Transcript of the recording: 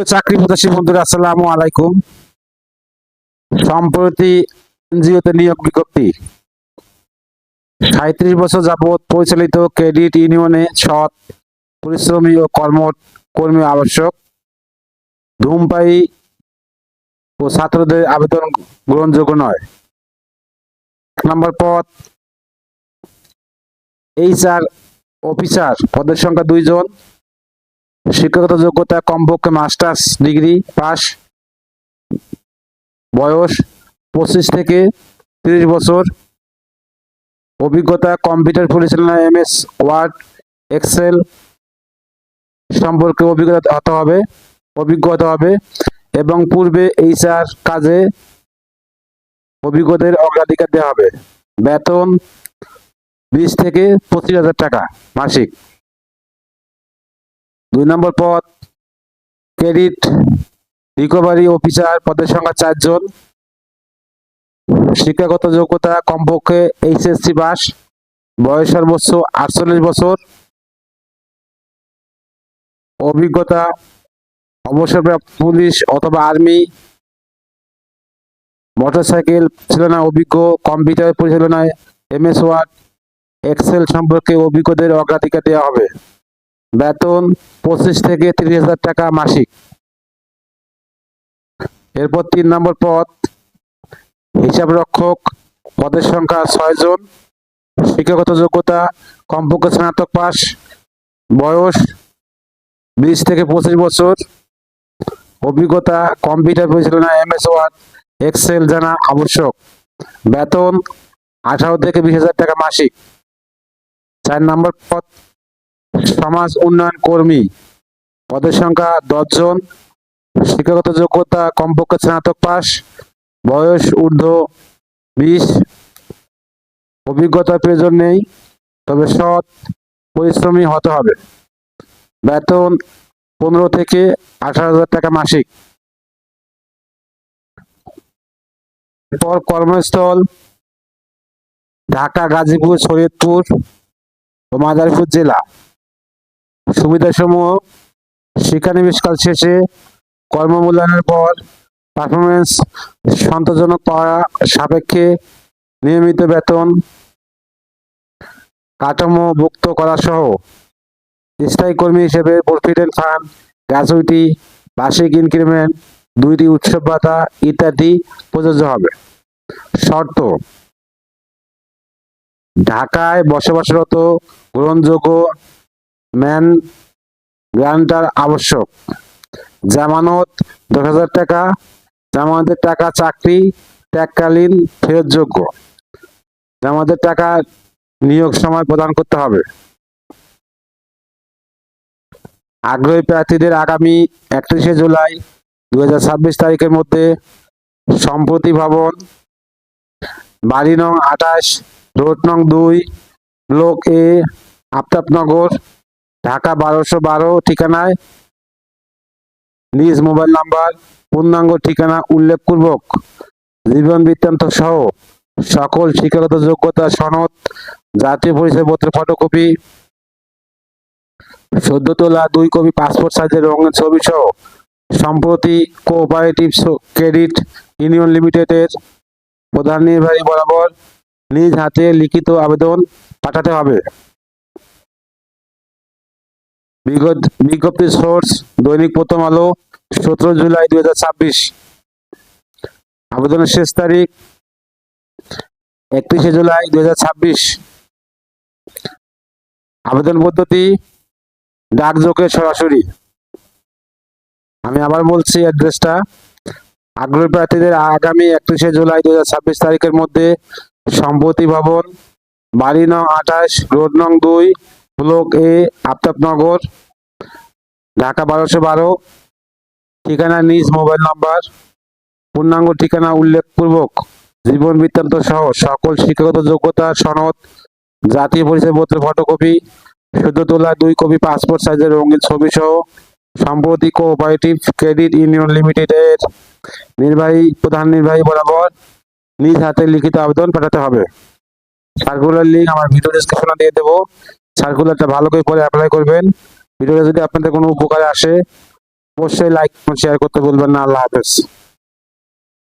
চাকরি প্রত্যাশী বন্ধুরা, আসসালামু আলাইকুম। সম্প্রতি এনজিওতে নিয়োগ বিজ্ঞপ্তি। ৩৭ বছর যাবৎ পরিচালিত ক্রেডিট ইউনিয়নে সৎ, পরিশ্রমী ও কর্মী আবশ্যক। ধূমপায়ী ও ছাত্রদের আবেদন গ্রহণযোগ্য নয়। ১ নম্বর পদ HR অফিসার, পদের সংখ্যা 2 জন। শিক্ষাগত যোগ্যতা কমপক্ষে মাস্টার্স ডিগ্রি পাস। বয়স 25 থেকে 30 বছর। অভিজ্ঞতা কম্পিউটার পরিচালনা, MS ওয়ার্ড, এক্সেল সম্পর্কে অভিজ্ঞ হতে হবে এবং পূর্বে HR কাজে অভিজ্ঞদের অগ্রাধিকার দেওয়া হবে। বেতন 20 থেকে 25,000 টাকা মাসিক। 2 নম্বর পদ ক্রেডিট রিকভারি অফিসার, পদের সংখ্যা 4 জন। শিক্ষাগত যোগ্যতা কমপক্ষে HSC পাস। বয়স সর্বোচ্চ 48 বছর। অভিজ্ঞতা অবসরপ্রাপ্ত পুলিশ অথবা আর্মি, মোটরসাইকেল চালনা অভিজ্ঞ, কম্পিউটার পরিচালনায় MS ওয়ার্ড, এক্সেল সম্পর্কে অভিজ্ঞদের অগ্রাধিকার দেওয়া হবে। বেতন 25 থেকে 30,000 টাকা মাসিক। এরপর 3 নম্বর পদ হিসাব রক্ষক, পদের সংখ্যা 6 জন। শিক্ষাগত যোগ্যতা কমপক্ষে স্নাতক পাস। বয়স 20 থেকে 25 বছর। অভিজ্ঞতা কম্পিউটার পরিচালনা, MS ওয়ার্ড, এক্সেল জানা আবশ্যক। বেতন 18 থেকে 20,000 টাকা মাসিক। 4 নম্বর পদ সমাজ উন্নয়ন কর্মী, পদের সংখ্যা 10 জন। শিক্ষাগত যোগ্যতা কমপক্ষে স্নাতক পাস। বয়স ঊর্ধ্ব 20। অভিজ্ঞতার প্রয়োজন নেই, তবে সৎ পরিশ্রমী হতে হবে। বেতন 15 থেকে 18,000 টাকা মাসিক। এরপর কর্মস্থল ঢাকা, গাজীপুর, শরীয়তপুর ও মাদারীপুর জেলা। সুবিধাসমূহ শিক্ষানবিশকাল শেষে কর্মমূল্যায়নের পর পারফরমেন্স সন্তোষজনক পাওয়া সাপেক্ষে নিয়মিত বেতন কাঠামোভুক্ত করা সহ স্থায়ী কর্মী হিসেবে প্রভিডেন্ট ফান্ড, গ্র্যাচুইটি, বার্ষিক ইনক্রিমেন্ট, 2টি উৎসব ভাতা ইত্যাদি প্রযোজ্য হবে। শর্ত: ঢাকায় বসবাসরত গ্রহণযোগ্য ম্যান গ্রান্টার আবশ্যক। জামানত 10,000 টাকা। জামানতের টাকা চাকরি ত্যাগকালীন ফেরতযোগ্য। জামানতের টাকা নিয়োগ সময় প্রদান করতে হবে। আগ্রহী প্রার্থীদের আগামী 31শে জুলাই 2026 তারিখের মধ্যে সম্প্রতি ভবন, বাড়ি নং 28, রোড নং 2, ব্লক A, আফতাবনগর, ঢাকা 1212 ঠিকানায় নিজ মোবাইল নাম্বার, পূর্ণাঙ্গ ঠিকানা উল্লেখপূর্বক জীবন বৃত্তান্ত সহ সকল শিক্ষাগত যোগ্যতা সনদ, জাতীয় পরিচয়পত্রের ফটোকপি, সদ্য তোলা 2 কপি পাসপোর্ট সাইজের রঙিন ছবি সহ সম্প্রতি কোঅপারেটিভ ক্রেডিট ইউনিয়ন লিমিটেডের প্রধান নির্বাহী বরাবর নিজ হাতে লিখিত আবেদন পাঠাতে হবে। বিজ্ঞপ্তির সোর্স দৈনিক প্রথম আলো, 17 জুলাই 2026। আবেদনের শেষ তারিখ 31শে জুলাই 2026। আবেদন পদ্ধতি ডাকযোগে সরাসরি। আমি আবার বলছি অ্যাড্রেসটা। আগ্রহী প্রার্থীদের আগামী 31শে জুলাই 2026 তারিখের মধ্যে সম্প্রতি ভবন, বাড়ি নং 28, রোড নং 2, ব্লক A, আফতাবনগর, ঢাকা 1212 ঠিকানা নিজ মোবাইল নাম্বার, পূর্ণাঙ্গ ঠিকানা উল্লেখপূর্বক জীবন বৃত্তান্ত সহ সকল শিক্ষাগত যোগ্যতা সনদ, জাতীয় পরিচয়পত্রের ফটোকপি, সদ্য তোলা 2 কপি পাসপোর্ট সাইজের রঙিন ছবি সহ সম্প্রতি কোঅপারেটিভ ক্রেডিট ইউনিয়ন লিমিটেডের প্রধান নির্বাহী বরাবর নিজ হাতে লিখিত আবেদন পাঠাতে হবে। সার্কুলার লিঙ্ক আমার ভিডিও ডেসক্রিপশনে দিয়ে দেবো। সার্কুলারটা ভালো করে পড়ে অ্যাপ্লাই করবেন। ভিডিওটা যদি আপনাদের কোনো উপকারে আসে অবশ্যই লাইক শেয়ার করতে ভুলবেন না। আল্লাহ হাফেজ।